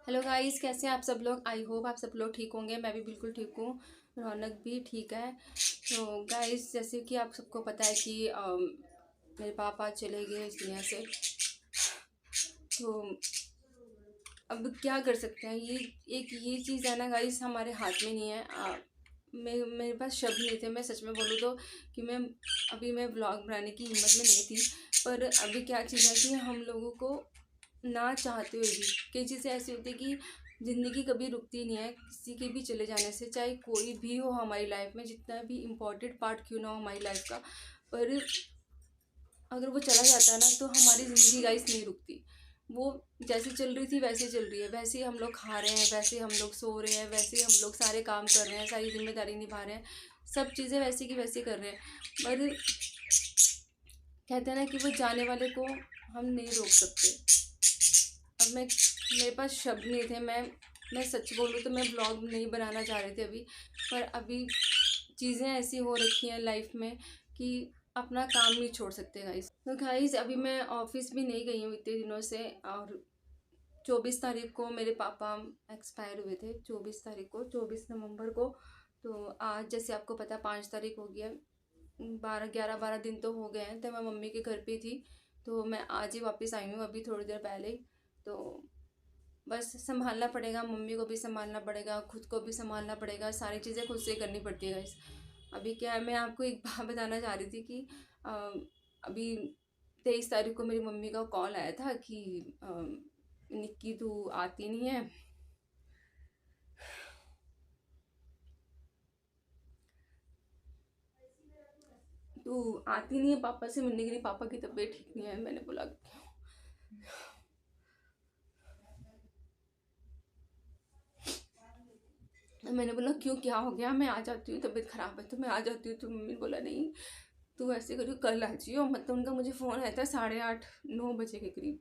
Hello guys, कैसे हैं आप सब लोग। आई होप आप सब लोग ठीक होंगे। मैं भी बिल्कुल ठीक हूँ। रौनक भी ठीक है। तो गाइस, जैसे कि आप सबको पता है कि मेरे पापा चले गए इस दुनिया से। तो अब क्या कर सकते हैं। ये चीज़ है ना गाइस, हमारे हाथ में नहीं है। मेरे पास शब्द नहीं थे। मैं सच में बोलूँ तो कि मैं व्लॉग बनाने की हिम्मत में नहीं थी। पर अभी क्या चीज़ है कि हम लोगों को ना चाहते हुए भी कई चीज़ें ऐसी होती है कि ज़िंदगी कभी रुकती नहीं है किसी के भी चले जाने से, चाहे कोई भी हो हमारी लाइफ में, जितना भी इम्पोर्टेंट पार्ट क्यों ना हो हमारी लाइफ का। पर अगर वो चला जाता है ना तो हमारी ज़िंदगी गाइस नहीं रुकती। वो जैसे चल रही थी वैसे चल रही है, वैसे ही हम लोग खा रहे हैं, वैसे ही हम लोग सो रहे हैं, वैसे ही हम लोग सारे काम कर रहे हैं, सारी जिम्मेदारी निभा रहे हैं, सब चीज़ें वैसे की वैसे कर रहे हैं। पर कहते हैं ना कि वो जाने वाले को हम नहीं रोक सकते। अब मेरे पास शब्द नहीं थे। मैं सच बोलूँ तो मैं ब्लॉग नहीं बनाना चाह रही थी अभी। पर अभी चीज़ें ऐसी हो रखी हैं लाइफ में कि अपना काम नहीं छोड़ सकते गाइस। तो गाइस, अभी मैं ऑफिस भी नहीं गई हूँ इतने दिनों से। और 24 तारीख को मेरे पापा एक्सपायर हुए थे। 24 तारीख को, 24 नवंबर को। तो आज जैसे आपको पता 5 तारीख हो गया। 12 11 12 दिन तो हो गए हैं। तो मैं मम्मी के घर पे थी। तो मैं आज ही वापस आई हूँ, अभी थोड़ी देर पहले ही। तो बस संभालना पड़ेगा, मम्मी को भी संभालना पड़ेगा, खुद को भी संभालना पड़ेगा, सारी चीज़ें खुद से करनी पड़ती है गाइस। अभी क्या है, मैं आपको एक बात बताना चाह रही थी कि अ, अभी 23 तारीख को मेरी मम्मी का कॉल आया था कि निक्की तू आती नहीं है। तू आती नहीं है पापा से मिलने के लिए, पापा की तबीयत ठीक नहीं है। मैंने बोला क्यों, क्या हो गया, मैं आ जाती हूँ, तबीयत ख़राब है तो मैं आ जाती हूँ। तो मम्मी ने बोला नहीं, तू ऐसे करियो कल आ जाइयो। मतलब उनका मुझे फ़ोन आया था 8:30 9 बजे के करीब।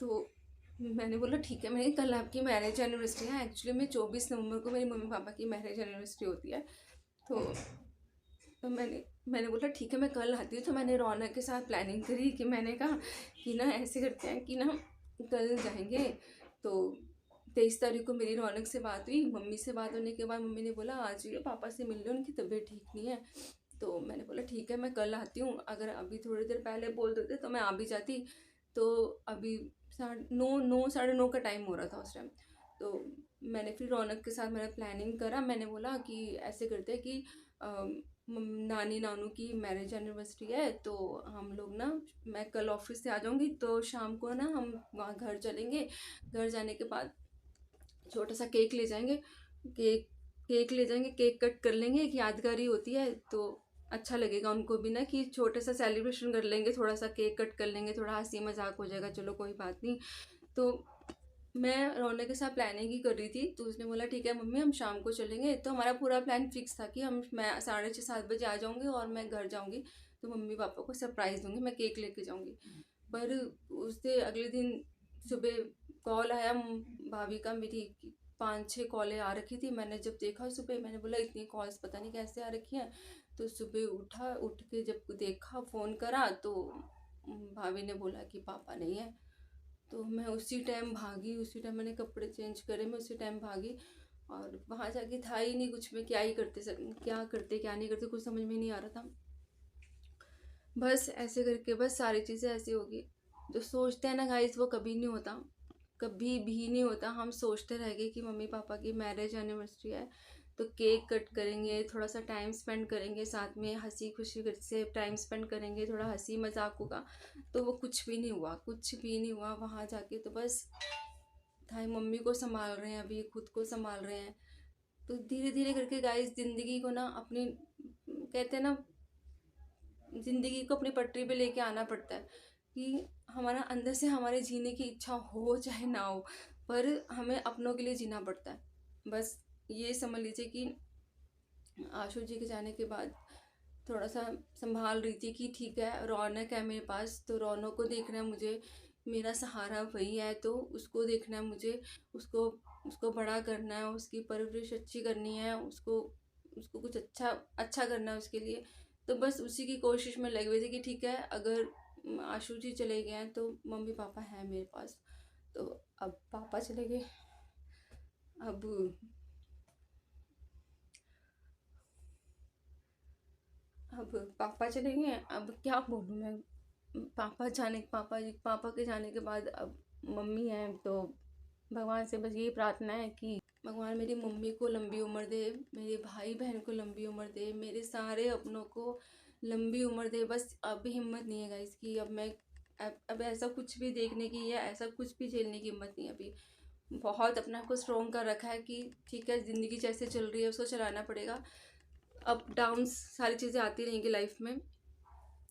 तो मैंने बोला ठीक है। मैंने कहा, कल आपकी मैरिज एनिवर्सरी है। एक्चुअली में 24 नवंबर को मेरी मम्मी पापा की मैरिज एनिवर्सरी होती है। तो मैंने बोला ठीक है, मैं कल आती हूँ। तो मैंने रौनक के साथ प्लानिंग करी कि मैंने कहा कि ना ऐसे करते हैं कि ना कल जाएंगे। तो 23 तारीख को मेरी रौनक से बात हुई। मम्मी से बात होने के बाद मम्मी ने बोला आ जाइए, पापा से मिल लो, उनकी तबीयत ठीक नहीं है। तो मैंने बोला ठीक है, मैं कल आती हूँ। अगर अभी थोड़ी देर पहले बोल देते तो मैं आ भी जाती। तो अभी 9:30 9:30 का टाइम हो रहा था उस टाइम। तो मैंने फिर रौनक के साथ मैंने प्लानिंग करा। मैंने बोला कि ऐसे करते हैं कि नानी नानू की मैरिज एनिवर्सरी है। तो हम लोग ना, मैं कल ऑफिस से आ जाऊंगी तो शाम को ना हम वहाँ घर चलेंगे। घर जाने के बाद छोटा सा केक ले जाएंगे। केक केक ले जाएंगे, केक कट कर लेंगे, एक यादगारी होती है तो अच्छा लगेगा उनको भी ना कि छोटा सा सेलिब्रेशन कर लेंगे, थोड़ा सा केक कट कर लेंगे, थोड़ा हंसी मजाक हो जाएगा, चलो कोई बात नहीं। तो मैं रौनक के साथ प्लानिंग ही कर रही थी। तो उसने बोला ठीक है मम्मी, हम शाम को चलेंगे। तो हमारा पूरा प्लान फिक्स था कि मैं 6:30 7 बजे आ जाऊंगी और मैं घर जाऊंगी। तो मम्मी पापा को सरप्राइज दूंगी, मैं केक लेके जाऊंगी। पर उससे अगले दिन सुबह कॉल आया भाभी का मेरी। 5 6 कॉलें आ रखी थी। मैंने जब देखा सुबह, मैंने बोला इतनी कॉल्स पता नहीं कैसे आ रखी हैं। तो सुबह उठ के जब देखा, फ़ोन करा तो भाभी ने बोला कि पापा नहीं है। तो मैं उसी टाइम भागी, उसी टाइम मैंने कपड़े चेंज करे, मैं उसी टाइम भागी। और वहाँ जाके था ही नहीं कुछ में, क्या करते क्या नहीं करते, कुछ समझ में नहीं आ रहा था। बस ऐसे करके बस सारी चीज़ें ऐसी होगी। जो सोचते हैं ना गाइस, वो कभी नहीं होता, कभी भी नहीं होता। हम सोचते रह गए कि मम्मी पापा की मैरिज एनिवर्सरी है तो केक कट करेंगे, थोड़ा सा टाइम स्पेंड करेंगे साथ में, हंसी खुशी से टाइम स्पेंड करेंगे, थोड़ा हंसी मजाक होगा। तो वो कुछ भी नहीं हुआ, कुछ भी नहीं हुआ। वहाँ जाके तो बस था, मम्मी को संभाल रहे हैं, अभी खुद को संभाल रहे हैं। तो धीरे धीरे करके गाइस, ज़िंदगी को ना अपनी, कहते हैं ना, ज़िंदगी को अपनी पटरी पे लेके आना पड़ता है कि हमारा अंदर से हमारे जीने की इच्छा हो चाहे ना हो, पर हमें अपनों के लिए जीना पड़ता है। बस ये समझ लीजिए कि आशु जी के जाने के बाद थोड़ा सा संभाल रही थी कि ठीक है रौनक है मेरे पास, तो रौनक को देखना है मुझे, मेरा सहारा वही है, तो उसको देखना है मुझे। उसको उसको बड़ा करना है, उसकी परवरिश अच्छी करनी है, उसको उसको कुछ अच्छा अच्छा करना है उसके लिए। तो बस उसी की कोशिश में लगी हुई थी कि ठीक है, अगर आशु जी चले गए हैं तो मम्मी पापा हैं मेरे पास। तो अब पापा चले गए, अब अब पापा चले गए, अब क्या बोलूँ मैं। पापा के जाने के बाद अब मम्मी है, तो भगवान से बस यही प्रार्थना है कि भगवान मेरी मम्मी को लंबी उम्र दे, मेरे भाई बहन को लंबी उम्र दे, मेरे सारे अपनों को लंबी उम्र दे। बस अब हिम्मत नहीं है गाइस कि अब मैं अब ऐसा कुछ भी देखने की या ऐसा कुछ भी झेलने की हिम्मत नहीं है अभी। बहुत अपने आप को स्ट्रॉन्ग कर रखा है कि ठीक है, ज़िंदगी जैसे चल रही है उसको चलाना पड़ेगा। अप डाउन्स सारी चीज़ें आती रहेंगी लाइफ में,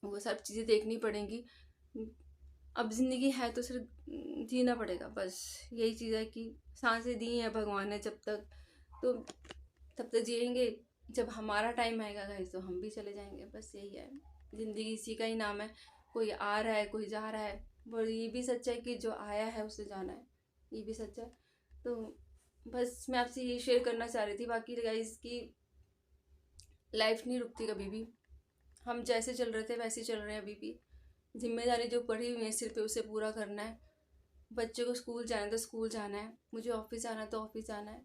वो सब चीज़ें देखनी पड़ेंगी। अब ज़िंदगी है तो सिर्फ जीना पड़ेगा, बस यही चीज़ है कि सांसें दी हैं भगवान ने जब तक, तो तब तक जिएंगे। जब हमारा टाइम आएगा गाइस तो हम भी चले जाएंगे, बस यही है। ज़िंदगी इसी का ही नाम है, कोई आ रहा है कोई जा रहा है, और ये भी सच है कि जो आया है उसे जाना है, ये भी सच है। तो बस मैं आपसे ये शेयर करना चाह रही थी। बाकी गाइस की लाइफ नहीं रुकती कभी भी, हम जैसे चल रहे थे वैसे चल रहे हैं अभी भी। जिम्मेदारी जो पड़ी हुई है सिर पे उसे पूरा करना है। बच्चे को स्कूल जाना है तो स्कूल जाना है, मुझे ऑफिस जाना है तो ऑफिस जाना है।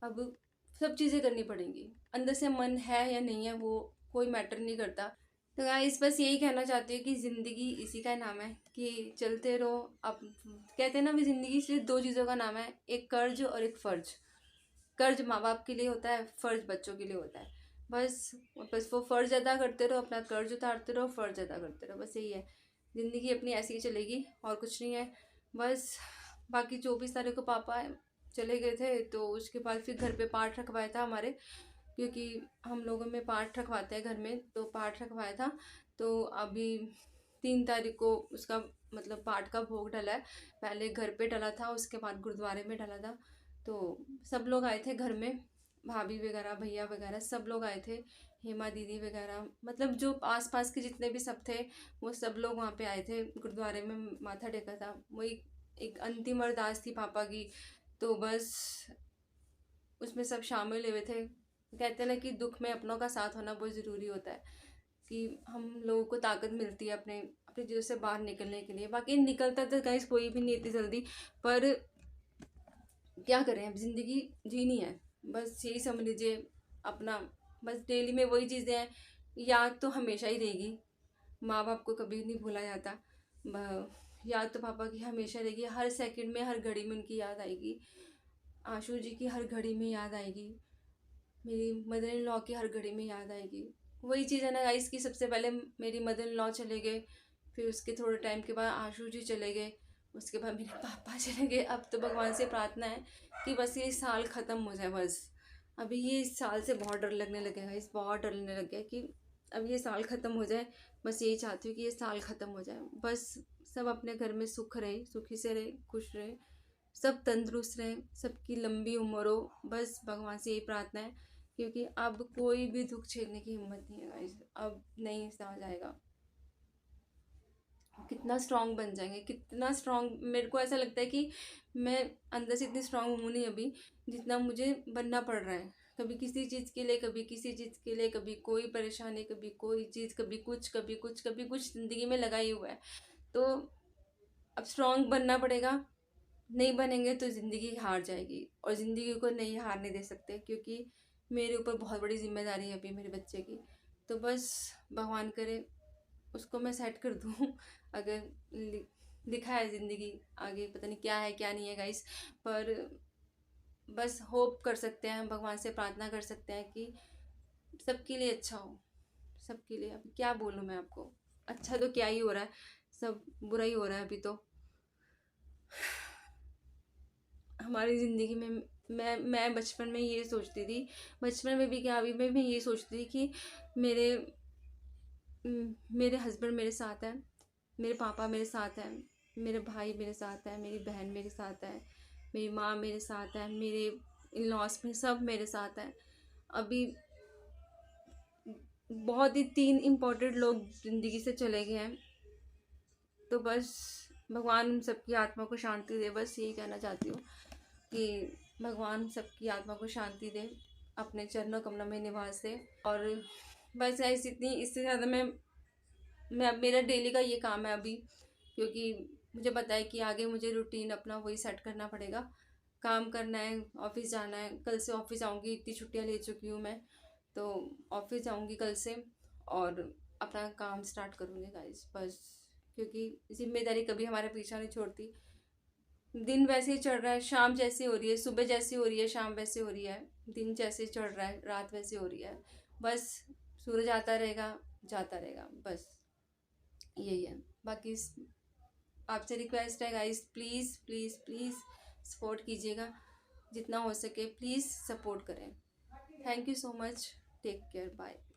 अब सब चीज़ें करनी पड़ेंगी, अंदर से मन है या नहीं है वो कोई मैटर नहीं करता। तो गाइस बस यही कहना चाहती हूँ कि ज़िंदगी इसी का नाम है कि चलते रहो। अब कहते हैं ना, भी ज़िंदगी सिर्फ दो चीज़ों का नाम है, एक कर्ज और एक फ़र्ज। कर्ज माँ बाप के लिए होता है, फ़र्ज बच्चों के लिए होता है। बस बस वो फ़र्ज अदा करते रहो, अपना कर्ज उतारते रहो, फ़र्ज अदा करते रहो, बस यही है। ज़िंदगी अपनी ऐसी ही चलेगी और कुछ नहीं है। बस बाकी 24 तारीख को पापा चले गए थे, तो उसके बाद फिर घर पे पाठ रखवाया था हमारे, क्योंकि हम लोगों में पाठ रखवाते हैं घर में, तो पाठ रखवाया था। तो अभी 3 तारीख को उसका मतलब पाठ का भोग डला है। पहले घर पे डला था, उसके बाद गुरुद्वारे में डला था। तो सब लोग आए थे घर में, भाभी वगैरह भैया वगैरह सब लोग आए थे, हेमा दीदी वगैरह, मतलब जो आस पास के जितने भी सब थे वो सब लोग वहाँ पे आए थे। गुरुद्वारे में माथा टेका था, वही एक अंतिम अरदास थी पापा की। तो बस उसमें सब शामिल हुए थे। कहते हैं ना कि दुख में अपनों का साथ होना बहुत ज़रूरी होता है, कि हम लोगों को ताकत मिलती है अपने अपनी चीज़ों से बाहर निकलने के लिए। बाकी निकलता तो गाइस कोई भी नहीं इतनी जल्दी, पर क्या करें, अब ज़िंदगी जीनी है, बस यही समझ लीजिए अपना। बस डेली में वही चीज़ें हैं, याद तो हमेशा ही रहेगी, माँ बाप को कभी नहीं भूला जाता। याद तो पापा की हमेशा रहेगी, हर सेकंड में हर घड़ी में उनकी याद आएगी। आशू जी की हर घड़ी में याद आएगी, मेरी मदर इन लॉ की हर घड़ी में याद आएगी। वही चीज़ है ना गाइस की, सबसे पहले मेरी मदर इन लॉ चले गए, फिर उसके थोड़े टाइम के बाद आशू जी चले गए, उसके बाद मेरे पापा चले गए। अब तो भगवान से प्रार्थना है कि बस ये साल ख़त्म हो जाए बस। अभी ये इस साल से बहुत डर लगने लगेगा, इस बहुत डर लगने लग गया कि अब ये साल ख़त्म हो जाए। बस यही चाहती हूँ कि ये साल ख़त्म हो जाए, बस सब अपने घर में सुख रहे, सुखी से रहे, खुश रहे, सब तंदुरुस्त रहें, सबकी लंबी उम्र हो, बस भगवान से यही प्रार्थना है। क्योंकि अब कोई भी दुख झेलने की हिम्मत नहीं है गाइस, अब नहीं सहा जाएगा। कितना स्ट्रांग बन जाएंगे, कितना स्ट्रांग, मेरे को ऐसा लगता है कि मैं अंदर से इतनी स्ट्रांग हूँ नहीं अभी, जितना मुझे बनना पड़ रहा है। कभी किसी चीज़ के लिए, कभी किसी चीज़ के लिए, कभी कोई परेशानी, कभी कोई चीज़, कभी कुछ कभी कुछ कभी कुछ ज़िंदगी में लगा ही हुआ है। तो अब स्ट्रांग बनना पड़ेगा, नहीं बनेंगे तो ज़िंदगी हार जाएगी, और ज़िंदगी को नहीं हारने दे सकते, क्योंकि मेरे ऊपर बहुत बड़ी जिम्मेदारी है अभी मेरे बच्चे की। तो बस भगवान करे उसको मैं सेट कर दूँ। अगर लिखा है ज़िंदगी आगे, पता नहीं क्या है क्या नहीं है गाइस, पर बस होप कर सकते हैं, भगवान से प्रार्थना कर सकते हैं कि सबके लिए अच्छा हो, सबके लिए। अब क्या बोलूँ मैं आपको, अच्छा तो क्या ही हो रहा है, सब बुरा ही हो रहा है अभी तो हमारी ज़िंदगी में। मैं बचपन में ये सोचती थी, बचपन में भी क्या, अभी मैं भी ये सोचती थी कि मेरे मेरे हस्बैंड मेरे साथ हैं, मेरे पापा मेरे साथ हैं, मेरे भाई मेरे साथ हैं, मेरी बहन मेरे साथ है, मेरी माँ मेरे साथ है, मेरे इन लॉस में सब मेरे साथ हैं। अभी बहुत ही 3 इम्पोर्टेंट लोग ज़िंदगी से चले गए हैं, तो बस भगवान उन सबकी आत्मा को शांति दे, बस यही कहना चाहती हूँ कि भगवान सबकी आत्मा को शांति दे, अपने चरणों कमलों में निवास दे। और बस ऐसी इतनी, इससे ज़्यादा मैं अब मेरा डेली का ये काम है अभी, क्योंकि मुझे पता है कि आगे मुझे रूटीन अपना वही सेट करना पड़ेगा, काम करना है, ऑफिस जाना है। कल से ऑफिस आऊँगी, इतनी छुट्टियाँ ले चुकी हूँ मैं, तो ऑफिस जाऊँगी कल से और अपना काम स्टार्ट करूँगी गाइस बस। क्योंकि जिम्मेदारी कभी हमारा पीछा नहीं छोड़ती। दिन वैसे ही चढ़ रहा है, शाम जैसी हो रही है, सुबह जैसी हो रही है, शाम वैसे हो रही है, दिन जैसे चढ़ रहा है, रात वैसे हो रही है। बस सूरज आता रहेगा, जाता रहेगा, बस यही है। बाकी आपसे रिक्वेस्ट है guys, please please please support कीजिएगा, जितना हो सके प्लीज़ सपोर्ट करें। Thank you so much, take care, bye.